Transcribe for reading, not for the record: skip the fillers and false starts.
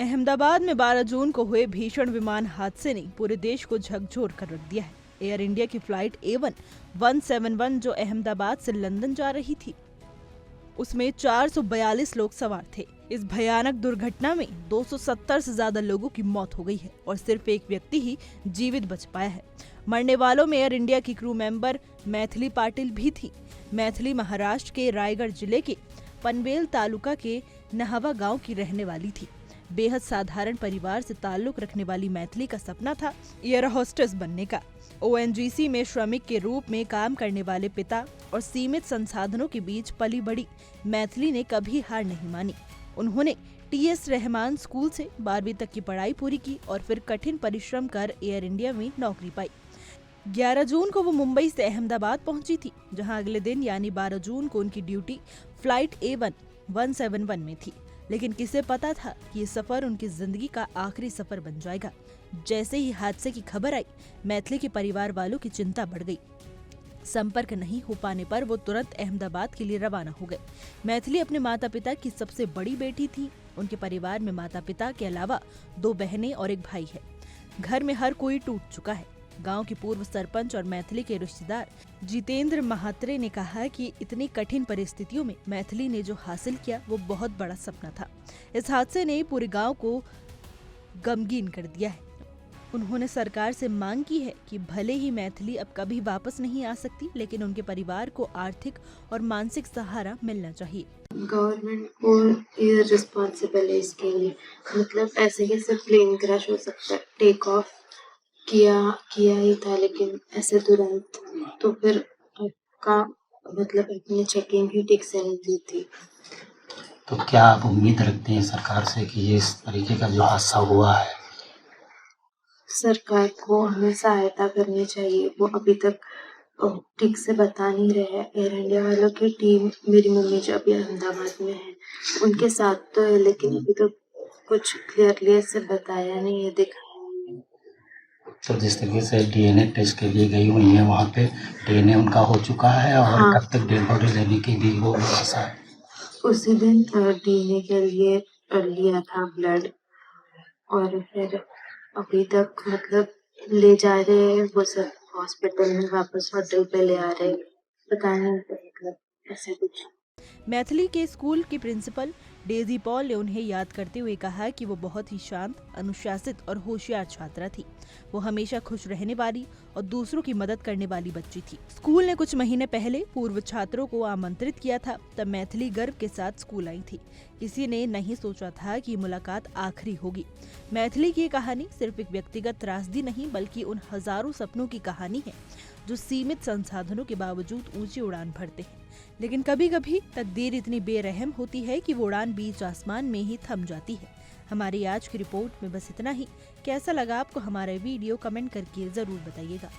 अहमदाबाद में 12 जून को हुए भीषण विमान हादसे ने पूरे देश को झकझोर कर रख दिया है। एयर इंडिया की फ्लाइट A1 171 जो अहमदाबाद से लंदन जा रही थी, उसमें 442 लोग सवार थे। इस भयानक दुर्घटना में 270 से ज्यादा लोगों की मौत हो गई है और सिर्फ एक व्यक्ति ही जीवित बच पाया है। मरने वालों में एयर इंडिया की क्रू मेंबर मैथिली पाटिल भी थी। मैथिली महाराष्ट्र के रायगढ़ जिले के पनवेल तालुका के नहावा गांव की रहने वाली थी। बेहद साधारण परिवार से ताल्लुक रखने वाली मैथिली का सपना था एयर होस्टेस बनने का। ONGC में श्रमिक के रूप में काम करने वाले पिता और सीमित संसाधनों के बीच पली बड़ी मैथिली ने कभी हार नहीं मानी। उन्होंने TS रहमान स्कूल से 12वीं तक की पढ़ाई पूरी की और फिर कठिन परिश्रम कर एयर इंडिया में नौकरी पाई। 11 जून को वो मुंबई से अहमदाबाद पहुंची थी, जहां अगले दिन यानी 12 जून को उनकी ड्यूटी फ्लाइट A1 171 में थी। लेकिन किसे पता था कि ये सफर उनकी जिंदगी का आखिरी सफर बन जाएगा। जैसे ही हादसे की खबर आई, मैथिली के परिवार वालों की चिंता बढ़ गई। संपर्क नहीं हो पाने पर वो तुरंत अहमदाबाद के लिए रवाना हो गए। मैथिली अपने माता पिता की सबसे बड़ी बेटी थी। उनके परिवार में माता पिता के अलावा 2 बहनें और एक भाई है। घर में हर कोई टूट चुका है। गांव के पूर्व सरपंच और मैथिली के रिश्तेदार जितेंद्र महात्रे ने कहा कि इतनी कठिन परिस्थितियों में मैथिली ने जो हासिल किया वो बहुत बड़ा सपना था। इस हादसे ने पूरे गांव को गमगीन कर दिया है। उन्होंने सरकार से मांग की है कि भले ही मैथिली अब कभी वापस नहीं आ सकती, लेकिन उनके परिवार को आर्थिक और मानसिक सहारा मिलना चाहिए। गवर्नमेंट को ये रिस्पॉन्सिबल है इसके लिए। मतलब ऐसे कैसे प्लेन क्रैश हो सकता है? टेक ऑफ किया ही था, लेकिन ऐसे तुरंत तो फिर आपका मतलब अपनी चेकिंग ही ठीक से नहीं की थी। तो क्या आप उम्मीद रखते हैं सरकार से कि ये इस तरीके का जो हादसा हुआ है, सरकार को हमें सहायता करनी चाहिए। वो अभी तक ठीक से बता नहीं रहे हैं। एयर इंडिया वालों की टीम, मेरी मम्मी जो अभी अहमदाबाद में है, उनके साथ तो है, लेकिन अभी तक कुछ क्लियरली ऐसे बताया नहीं है, दिखाया नहीं है। तो जिस तरीके से DNA टेस्ट के लिए गई हुई है वहाँ पे DNA उनका हो चुका है और हाँ। कब तक डेड बॉडी लेने की भी वो व्यवस्था है? उसी दिन DNA के लिए लिया था ब्लड, और फिर अभी तक मतलब ले जा रहे हैं वो सब हॉस्पिटल में, वापस होटल पे ले आ रहे हैं। पता नहीं मतलब ऐसे कुछ। मैथिली के स्कूल की प्रिंसिपल डेजी पॉल ने उन्हें याद करते हुए कहा कि वो बहुत ही शांत, अनुशासित और होशियार छात्रा थी। वो हमेशा खुश रहने वाली और दूसरों की मदद करने वाली बच्ची थी। स्कूल ने कुछ महीने पहले पूर्व छात्रों को आमंत्रित किया था, तब मैथिली गर्व के साथ स्कूल आई थी। किसी ने नहीं सोचा था कि मुलाकात आखिरी होगी। मैथिली की ये कहानी सिर्फ एक व्यक्तिगत त्रासदी नहीं, बल्कि उन हजारों सपनों की कहानी है जो सीमित संसाधनों के बावजूद ऊंची उड़ान भरते हैं। लेकिन कभी कभी तकदीर इतनी बेरहम होती है कि वो उड़ान बीच आसमान में ही थम जाती है। हमारी आज की रिपोर्ट में बस इतना ही। कैसा लगा आपको हमारा वीडियो, कमेंट करके जरूर बताइएगा।